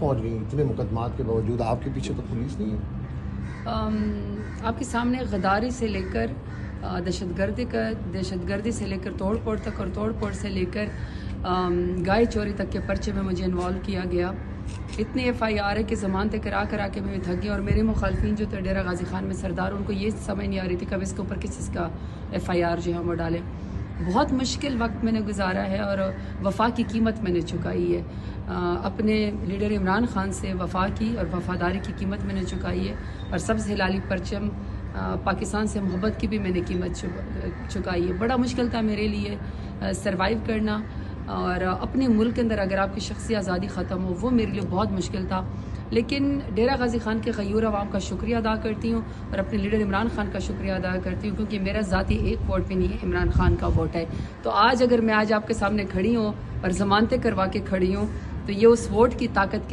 पहुंच गई इतने मुकदमात के बावजूद? आपके पीछे तो पुलिस नहीं है। आपके सामने गद्दारी से लेकर दहशतगर्दी से लेकर तोड़ फोड़ तक और तोड़ फोड़ से लेकर गाय चोरी तक के पर्चे में मुझे इन्वॉल्व किया गया। इतने FIR है कि ज़मानतें करा के मैं थक गई और मेरे मुखालफिन जो थे डेरा गाजी खान में सरदार, उनको ये समझ नहीं आ रही थी कब इसके ऊपर किस चीज़ का FIR जो है वो डालें। बहुत मुश्किल वक्त मैंने गुजारा है और वफा की कीमत मैंने चुकाई है। अपने लीडर इमरान खान से वफा की और वफादारी की कीमत मैंने चुकाई है और सब्ज़ हिलाली परचम पाकिस्तान से मोहब्बत की भी मैंने कीमत चुकाई है। बड़ा मुश्किल था मेरे लिए सरवाइव करना और अपने मुल्क के अंदर अगर आपकी शख्सी आज़ादी ख़त्म हो, वो मेरे लिए बहुत मुश्किल था। लेकिन डेरा गाजी खान के गयूर अवाम का शुक्रिया अदा करती हूँ और अपने लीडर इमरान खान का शुक्रिया अदा करती हूँ, क्योंकि मेरा ज़ाती एक वोट भी नहीं है, इमरान खान का वोट है। तो आज अगर मैं आज आपके सामने खड़ी हूँ और ज़मानतें करवा के खड़ी हूँ, तो ये उस वोट की ताकत